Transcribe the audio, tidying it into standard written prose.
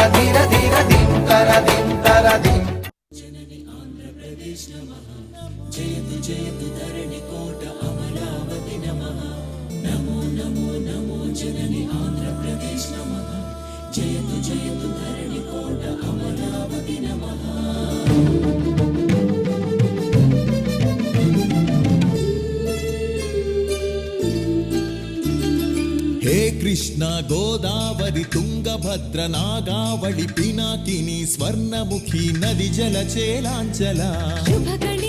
ధీర ధీర ధింతర ధింతర ధిం. జనని ఆంధ్రప్రదేశ్ నమః జయతు జయతు ధరణి కోట అమరావతి నమః నమో నమో నమో జనని ఆంధ్రప్రదేశ్ నమః జయతు జయతు ధరణి కోట అమరావతి నమః. హే కృష్ణ గోదావరి తుంగభద్ర నాగావళి పినాకిని స్వర్ణముఖి నది జల చేలాంచల శుభగణ